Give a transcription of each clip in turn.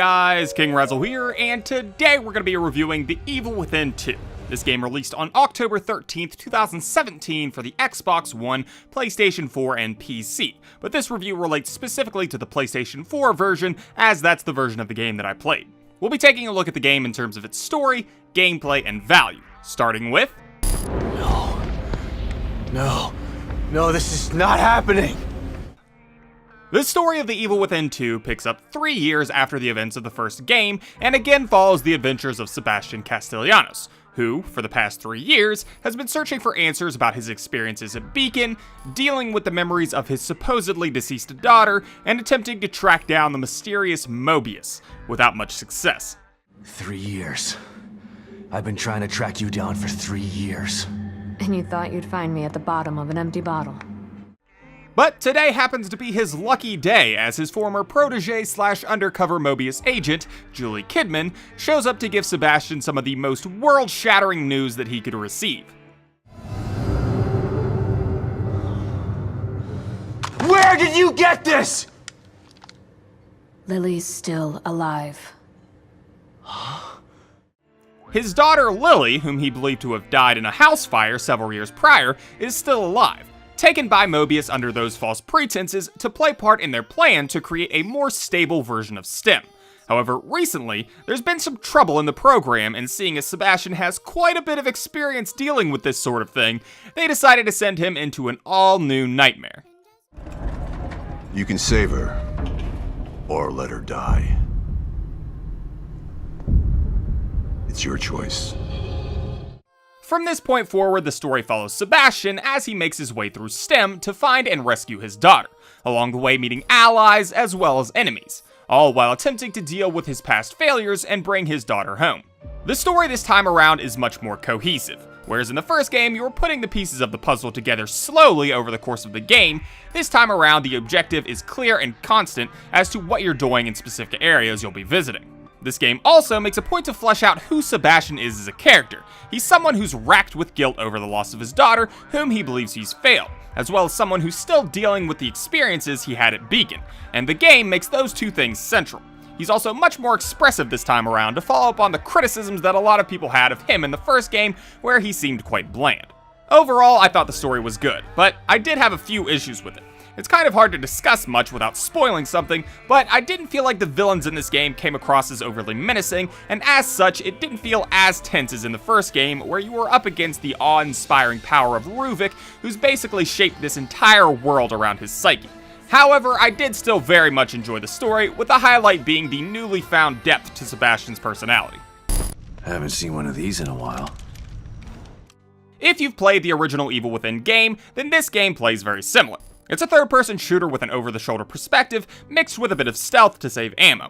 guys, KingRazzel here, and today we're going to be reviewing The Evil Within 2. This game released on October 13th, 2017 for the Xbox One, PlayStation 4, and PC. But this review relates specifically to the PlayStation 4 version, as that's the version of the game that I played. We'll be taking a look at the game in terms of its story, gameplay, and value, starting with... No, this is not happening! The story of The Evil Within 2 picks up 3 years after the events of the first game, and again follows the adventures of Sebastian Castellanos, who, for the past 3 years, has been searching for answers about his experiences at Beacon, dealing with the memories of his supposedly deceased daughter, and attempting to track down the mysterious Mobius, without much success. 3 years. I've been trying to track you down for 3 years. And you thought you'd find me at the bottom of an empty bottle. But today happens to be his lucky day, as his former protege/undercover Mobius agent, Julie Kidman, shows up to give Sebastian some of the most world-shattering news that he could receive. Where did you get this? Lily's still alive. His daughter Lily, whom he believed to have died in a house fire several years prior, is still alive, taken by Mobius under those false pretenses to play part in their plan to create a more stable version of STEM. However, recently, there's been some trouble in the program, and seeing as Sebastian has quite a bit of experience dealing with this sort of thing, they decided to send him into an all-new nightmare. You can save her, or let her die. It's your choice. From this point forward, the story follows Sebastian as he makes his way through STEM to find and rescue his daughter, along the way meeting allies as well as enemies, all while attempting to deal with his past failures and bring his daughter home. The story this time around is much more cohesive. Whereas in the first game, you were putting the pieces of the puzzle together slowly over the course of the game, this time around the objective is clear and constant as to what you're doing in specific areas you'll be visiting. This game also makes a point to flesh out who Sebastian is as a character. He's someone who's racked with guilt over the loss of his daughter, whom he believes he's failed, as well as someone who's still dealing with the experiences he had at Beacon, and the game makes those two things central. He's also much more expressive this time around to follow up on the criticisms that a lot of people had of him in the first game, where he seemed quite bland. Overall, I thought the story was good, but I did have a few issues with it. It's kind of hard to discuss much without spoiling something, but I didn't feel like the villains in this game came across as overly menacing, and as such, it didn't feel as tense as in the first game, where you were up against the awe-inspiring power of Ruvik, who's basically shaped this entire world around his psyche. However, I did still very much enjoy the story, with the highlight being the newly found depth to Sebastian's personality. I haven't seen one of these in a while. If you've played the original Evil Within game, then this game plays very similar. It's a third-person shooter with an over-the-shoulder perspective, mixed with a bit of stealth to save ammo.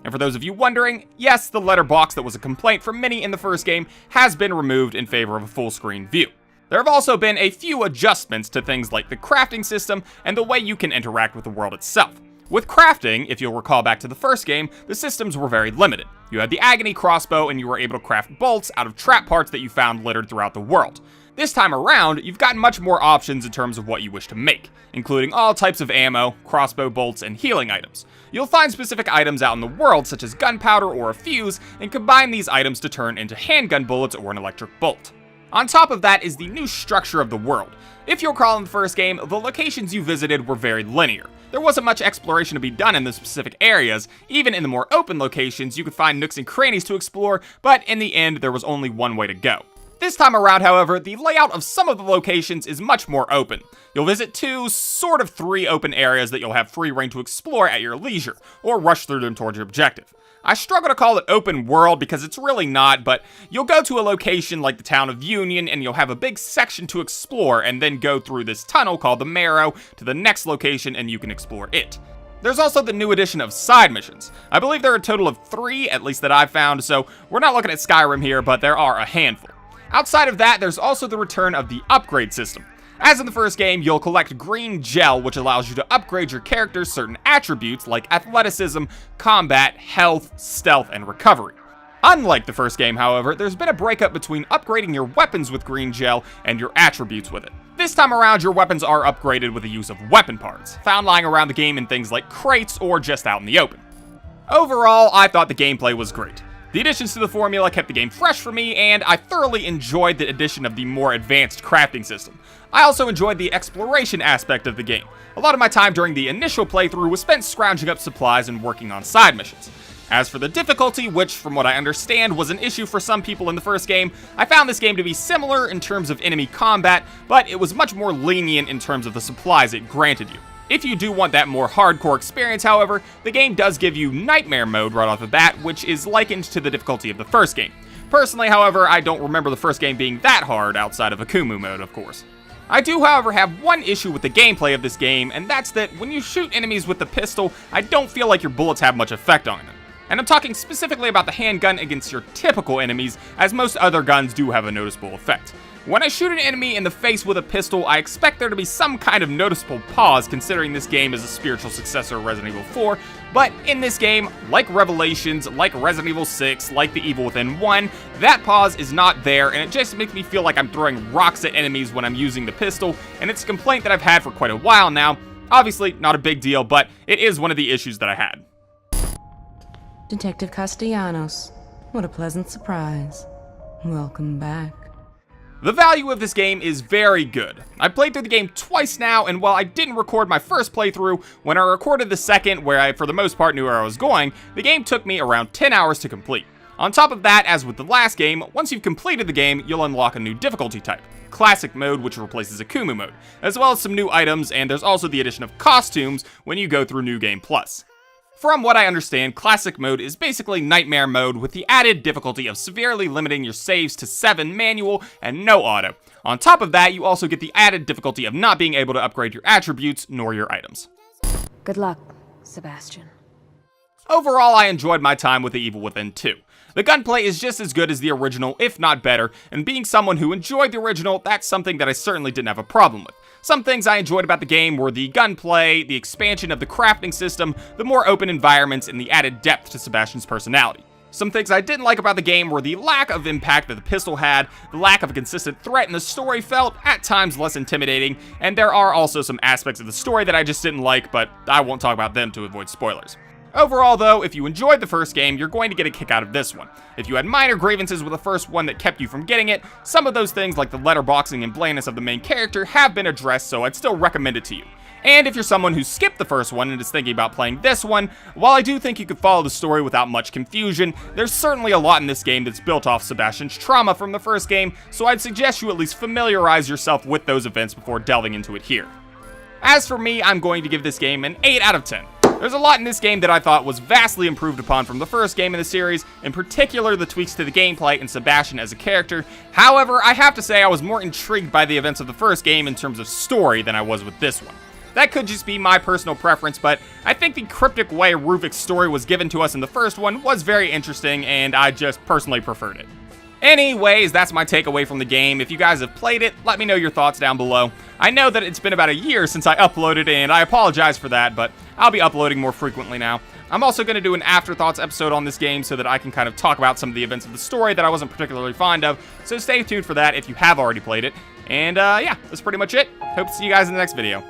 And for those of you wondering, yes, the letterbox that was a complaint from many in the first game has been removed in favor of a full-screen view. There have also been a few adjustments to things like the crafting system and the way you can interact with the world itself. With crafting, if you'll recall back to the first game, the systems were very limited. You had the Agony crossbow and you were able to craft bolts out of trap parts that you found littered throughout the world. This time around, you've gotten much more options in terms of what you wish to make, including all types of ammo, crossbow bolts, and healing items. You'll find specific items out in the world, such as gunpowder or a fuse, and combine these items to turn into handgun bullets or an electric bolt. On top of that is the new structure of the world. If you'll recall in the first game, the locations you visited were very linear. There wasn't much exploration to be done in the specific areas. Even in the more open locations, you could find nooks and crannies to explore, but in the end, there was only one way to go. This time around, however, the layout of some of the locations is much more open. You'll visit 2, sort of 3 open areas that you'll have free reign to explore at your leisure, or rush through them towards your objective. I struggle to call it open world because it's really not, but you'll go to a location like the town of Union and you'll have a big section to explore and then go through this tunnel called the Marrow to the next location and you can explore it. There's also the new addition of side missions. I believe there are a total of 3, at least that I've found, so we're not looking at Skyrim here, but there are a handful. Outside of that, there's also the return of the upgrade system. As in the first game, you'll collect green gel, which allows you to upgrade your character's certain attributes like athleticism, combat, health, stealth, and recovery. Unlike the first game, however, there's been a breakup between upgrading your weapons with green gel and your attributes with it. This time around, your weapons are upgraded with the use of weapon parts, found lying around the game in things like crates or just out in the open. Overall, I thought the gameplay was great. The additions to the formula kept the game fresh for me, and I thoroughly enjoyed the addition of the more advanced crafting system. I also enjoyed the exploration aspect of the game. A lot of my time during the initial playthrough was spent scrounging up supplies and working on side missions. As for the difficulty, which from what I understand was an issue for some people in the first game, I found this game to be similar in terms of enemy combat, but it was much more lenient in terms of the supplies it granted you. If you do want that more hardcore experience, however, the game does give you Nightmare Mode right off the bat, which is likened to the difficulty of the first game. Personally, however, I don't remember the first game being that hard outside of Akumu mode, of course. I do, however, have one issue with the gameplay of this game, and that's that when you shoot enemies with the pistol, I don't feel like your bullets have much effect on them. And I'm talking specifically about the handgun against your typical enemies, as most other guns do have a noticeable effect. When I shoot an enemy in the face with a pistol, I expect there to be some kind of noticeable pause, considering this game is a spiritual successor of Resident Evil 4, but in this game, like Revelations, like Resident Evil 6, like The Evil Within 1, that pause is not there, and it just makes me feel like I'm throwing rocks at enemies when I'm using the pistol, and it's a complaint that I've had for quite a while now. Obviously, not a big deal, but it is one of the issues that I had. Detective Castellanos, what a pleasant surprise. Welcome back. The value of this game is very good. I've played through the game twice now, and while I didn't record my first playthrough, when I recorded the second, where I for the most part knew where I was going, the game took me around 10 hours to complete. On top of that, as with the last game, once you've completed the game, you'll unlock a new difficulty type, Classic Mode, which replaces Akumu Mode, as well as some new items, and there's also the addition of costumes when you go through New Game Plus. From what I understand, Classic Mode is basically Nightmare Mode with the added difficulty of severely limiting your saves to 7 manual and no auto. On top of that, you also get the added difficulty of not being able to upgrade your attributes nor your items. Good luck, Sebastian. Overall, I enjoyed my time with The Evil Within 2. The gunplay is just as good as the original, if not better, and being someone who enjoyed the original, that's something that I certainly didn't have a problem with. Some things I enjoyed about the game were the gunplay, the expansion of the crafting system, the more open environments, and the added depth to Sebastian's personality. Some things I didn't like about the game were the lack of impact that the pistol had, the lack of a consistent threat, and the story felt, at times, less intimidating, and there are also some aspects of the story that I just didn't like, but I won't talk about them to avoid spoilers. Overall, though, if you enjoyed the first game, you're going to get a kick out of this one. If you had minor grievances with the first one that kept you from getting it, some of those things like the letterboxing and blandness of the main character have been addressed, so I'd still recommend it to you. And if you're someone who skipped the first one and is thinking about playing this one, while I do think you could follow the story without much confusion, there's certainly a lot in this game that's built off Sebastian's trauma from the first game, so I'd suggest you at least familiarize yourself with those events before delving into it here. As for me, I'm going to give this game an 8 out of 10. There's a lot in this game that I thought was vastly improved upon from the first game in the series, in particular the tweaks to the gameplay and Sebastian as a character. However, I have to say I was more intrigued by the events of the first game in terms of story than I was with this one. That could just be my personal preference, but I think the cryptic way Ruvik's story was given to us in the first one was very interesting, and I just personally preferred it. Anyways, that's my takeaway from the game. If you guys have played it, let me know your thoughts down below. I know that it's been about a year since I uploaded, and I apologize for that, but I'll be uploading more frequently now. I'm also going to do an afterthoughts episode on this game so that I can kind of talk about some of the events of the story that I wasn't particularly fond of, so stay tuned for that if you have already played it. And yeah, that's pretty much it. Hope to see you guys in the next video.